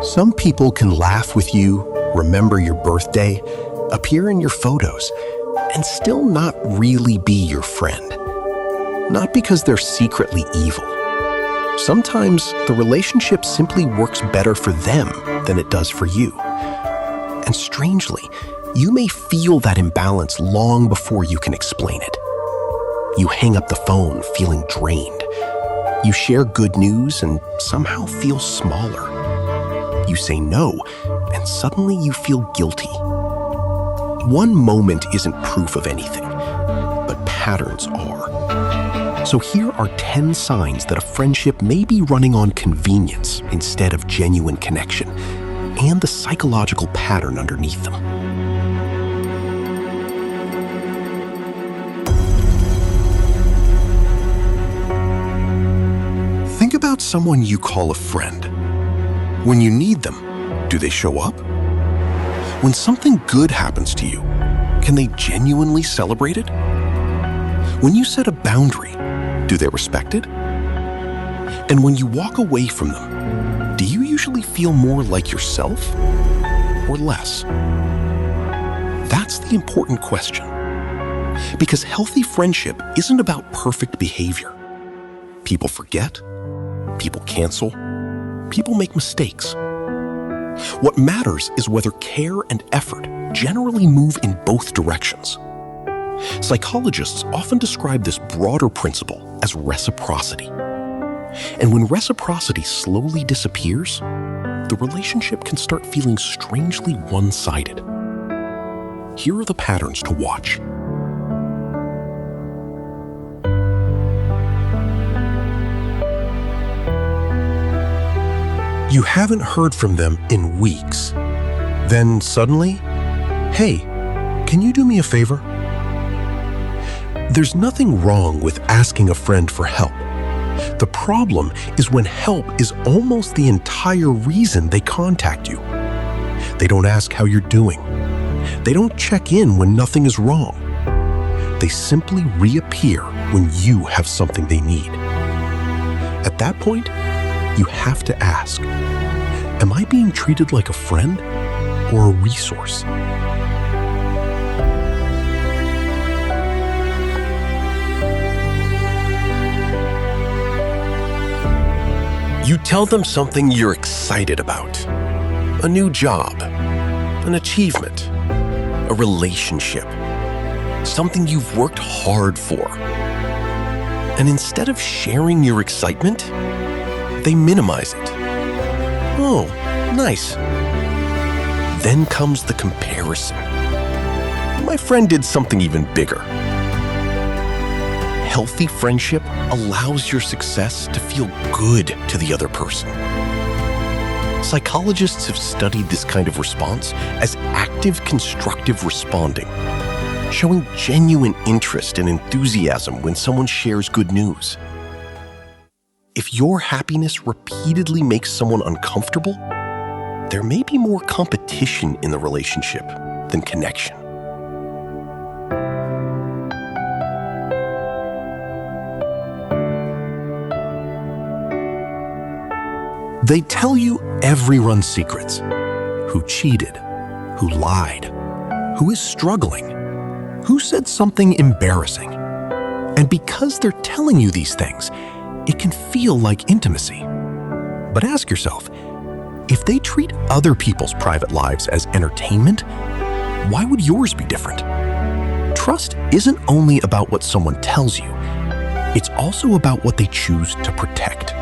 Some people can laugh with you, remember your birthday, appear in your photos, and still not really be your friend. Not because they're secretly evil. Sometimes the relationship simply works better for them than it does for you. And strangely, you may feel that imbalance long before you can explain it. You hang up the phone feeling drained. You share good news and somehow feel smaller. You say no, and suddenly you feel guilty. One moment isn't proof of anything, but patterns are. So here are 10 signs that a friendship may be running on convenience instead of genuine connection, and the psychological pattern underneath them. Think about someone you call a friend. When you need them, do they show up? When something good happens to you, can they genuinely celebrate it? When you set a boundary, do they respect it? And when you walk away from them, do you usually feel more like yourself or less? That's the important question. Because healthy friendship isn't about perfect behavior. People forget, people cancel, people make mistakes. What matters is whether care and effort generally move in both directions. Psychologists often describe this broader principle as reciprocity. And when reciprocity slowly disappears, the relationship can start feeling strangely one-sided. Here are the patterns to watch. You haven't heard from them in weeks. Then suddenly, hey, can you do me a favor? There's nothing wrong with asking a friend for help. The problem is when help is almost the entire reason they contact you. They don't ask how you're doing. They don't check in when nothing is wrong. They simply reappear when you have something they need. At that point, you have to ask, am I being treated like a friend or a resource? You tell them something you're excited about. A new job, an achievement, a relationship, something you've worked hard for. And instead of sharing your excitement, they minimize it. Oh, nice. Then comes the comparison. My friend did something even bigger. Healthy friendship allows your success to feel good to the other person. Psychologists have studied this kind of response as active constructive responding, showing genuine interest and enthusiasm when someone shares good news. If your happiness repeatedly makes someone uncomfortable, there may be more competition in the relationship than connection. They tell you everyone's secrets: who cheated, who lied, who is struggling, who said something embarrassing. And because they're telling you these things, it can feel like intimacy. But ask yourself, if they treat other people's private lives as entertainment, why would yours be different? Trust isn't only about what someone tells you, it's also about what they choose to protect.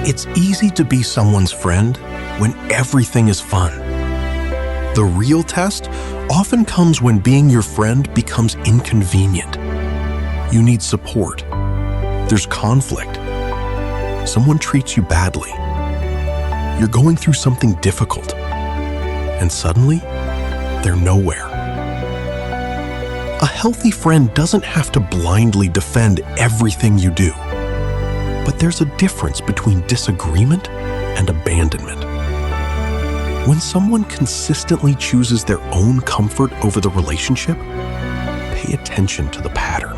It's easy to be someone's friend when everything is fun. The real test often comes when being your friend becomes inconvenient. You need support. There's conflict. Someone treats you badly. You're going through something difficult. And suddenly, they're nowhere. A healthy friend doesn't have to blindly defend everything you do. But there's a difference between disagreement and abandonment. When someone consistently chooses their own comfort over the relationship, pay attention to the pattern.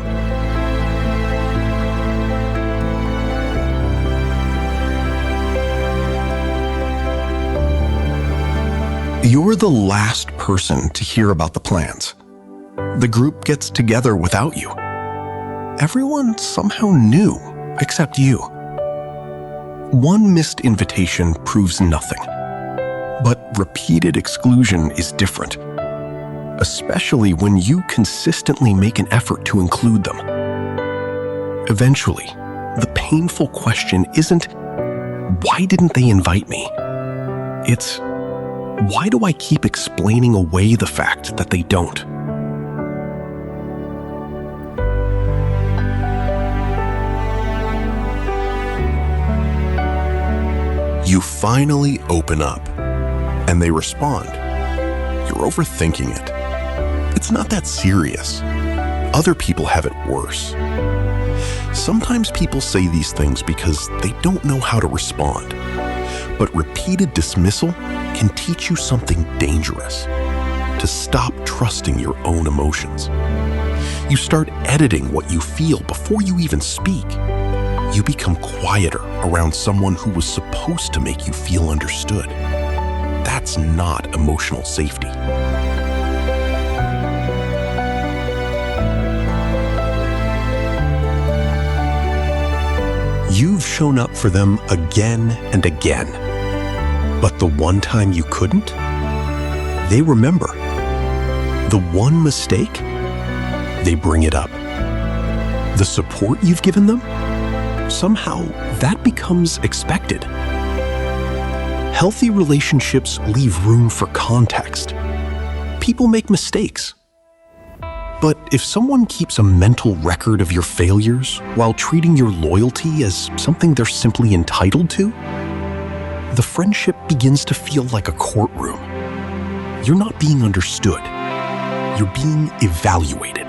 You're the last person to hear about the plans. The group gets together without you. Everyone somehow knew, except you. One missed invitation proves nothing. But repeated exclusion is different, especially when you consistently make an effort to include them. Eventually, the painful question isn't, why didn't they invite me? It's, why do I keep explaining away the fact that they don't? You finally open up, and they respond. You're overthinking it. It's not that serious. Other people have it worse. Sometimes people say these things because they don't know how to respond. But repeated dismissal can teach you something dangerous: to stop trusting your own emotions. You start editing what you feel before you even speak. You become quieter around someone who was supposed to make you feel understood. That's not emotional safety. You've shown up for them again and again. But the one time you couldn't, they remember. The one mistake, they bring it up. The support you've given them, somehow that becomes expected. Healthy relationships leave room for context. People make mistakes. But if someone keeps a mental record of your failures while treating your loyalty as something they're simply entitled to, the friendship begins to feel like a courtroom. You're not being understood. You're being evaluated.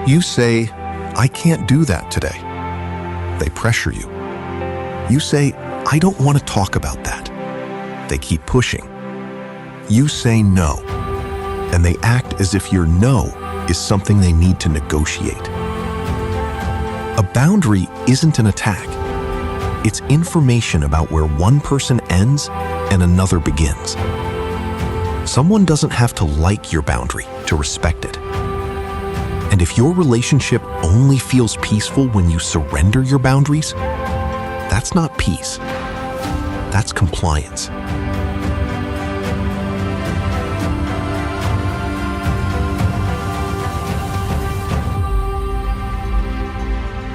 You say, I can't do that today. They pressure you. You say, I don't want to talk about that. They keep pushing. You say no, and they act as if your no is something they need to negotiate. A boundary isn't an attack. It's information about where one person ends and another begins. Someone doesn't have to like your boundary to respect it. And if your relationship only feels peaceful when you surrender your boundaries, that's not peace. That's compliance.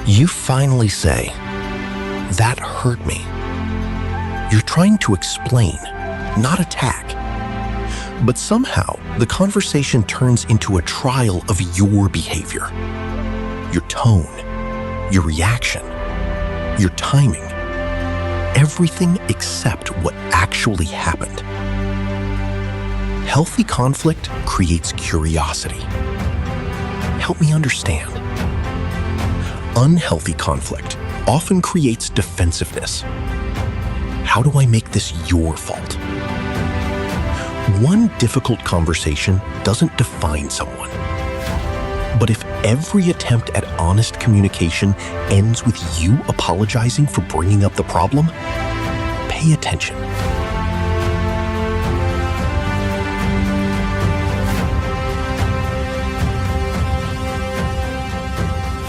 You finally say, that hurt me. You're trying to explain, not attack. But somehow, the conversation turns into a trial of your behavior, your tone, your reaction, your timing, everything except what actually happened. Healthy conflict creates curiosity. Help me understand. Unhealthy conflict often creates defensiveness. How do I make this your fault? One difficult conversation doesn't define someone. But if every attempt at honest communication ends with you apologizing for bringing up the problem, pay attention.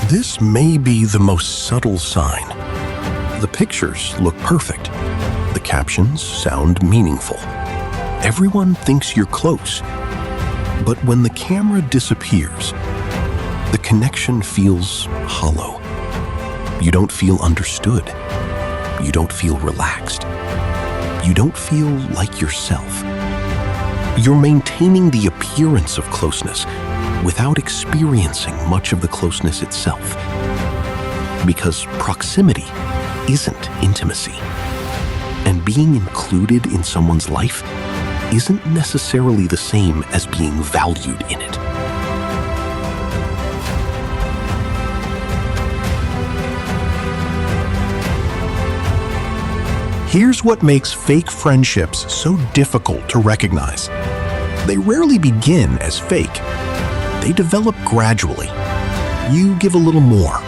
This may be the most subtle sign. The pictures look perfect. The captions sound meaningful. Everyone thinks you're close. But when the camera disappears, the connection feels hollow. You don't feel understood. You don't feel relaxed. You don't feel like yourself. You're maintaining the appearance of closeness without experiencing much of the closeness itself. Because proximity isn't intimacy. And being included in someone's life isn't necessarily the same as being valued in it. Here's what makes fake friendships so difficult to recognize. They rarely begin as fake. They develop gradually. You give a little more,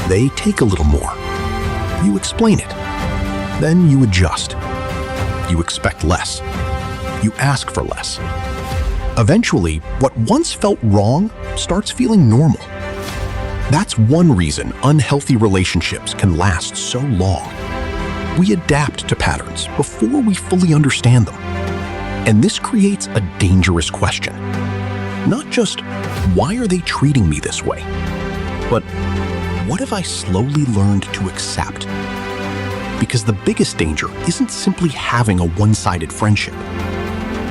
They take a little more. You explain it. Then you adjust. You expect less. You ask for less. Eventually, what once felt wrong starts feeling normal. That's one reason unhealthy relationships can last so long. We adapt to patterns before we fully understand them. And this creates a dangerous question. Not just, why are they treating me this way? But, what have I slowly learned to accept? Because the biggest danger isn't simply having a one-sided friendship.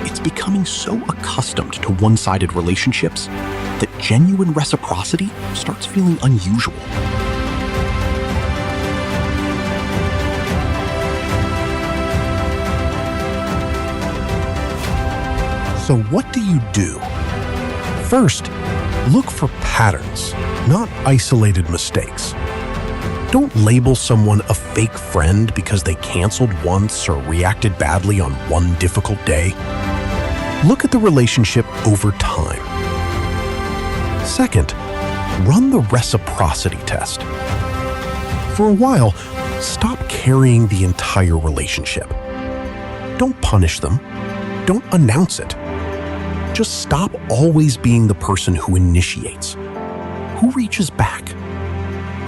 It's becoming so accustomed to one-sided relationships that genuine reciprocity starts feeling unusual. So what do you do? First, look for patterns, not isolated mistakes. Don't label someone a fake friend because they canceled once or reacted badly on one difficult day. Look at the relationship over time. Second, run the reciprocity test. For a while, stop carrying the entire relationship. Don't punish them. Don't announce it. Just stop always being the person who initiates. Who reaches back?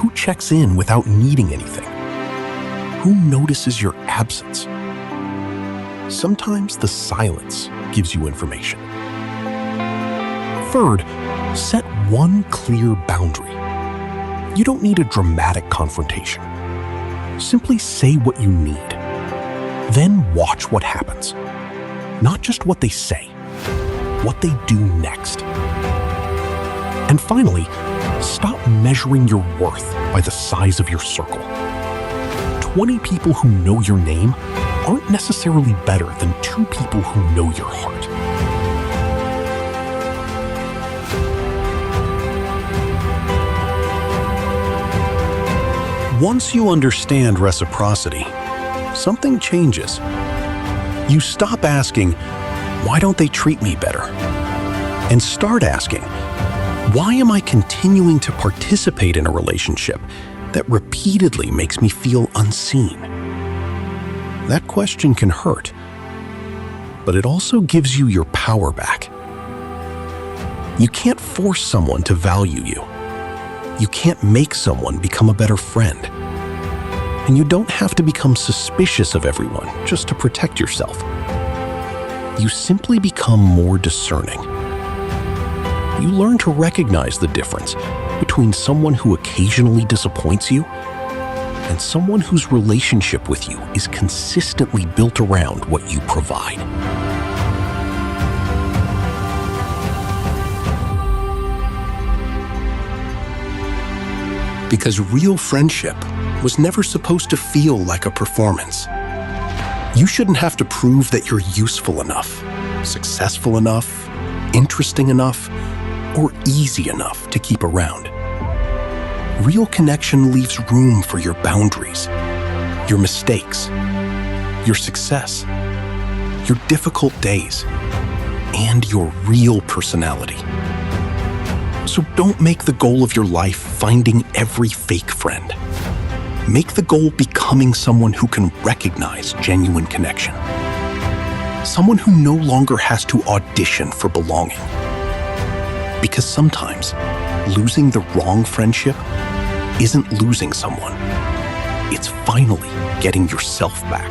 Who checks in without needing anything? Who notices your absence? Sometimes the silence gives you information. Third, set one clear boundary. You don't need a dramatic confrontation. Simply say what you need. Then watch what happens. Not just what they say, what they do next. And finally, stop measuring your worth by the size of your circle. 20 people who know your name aren't necessarily better than 2 people who know your heart. Once you understand reciprocity, something changes. You stop asking, why don't they treat me better? And start asking, why am I continuing to participate in a relationship that repeatedly makes me feel unseen? That question can hurt, but it also gives you your power back. You can't force someone to value you. You can't make someone become a better friend. And you don't have to become suspicious of everyone just to protect yourself. You simply become more discerning. You learn to recognize the difference between someone who occasionally disappoints you and someone whose relationship with you is consistently built around what you provide. Because real friendship was never supposed to feel like a performance. You shouldn't have to prove that you're useful enough, successful enough, interesting enough, or easy enough to keep around. Real connection leaves room for your boundaries, your mistakes, your success, your difficult days, and your real personality. So don't make the goal of your life finding every fake friend. Make the goal becoming someone who can recognize genuine connection. Someone who no longer has to audition for belonging. Because sometimes losing the wrong friendship isn't losing someone. It's finally getting yourself back.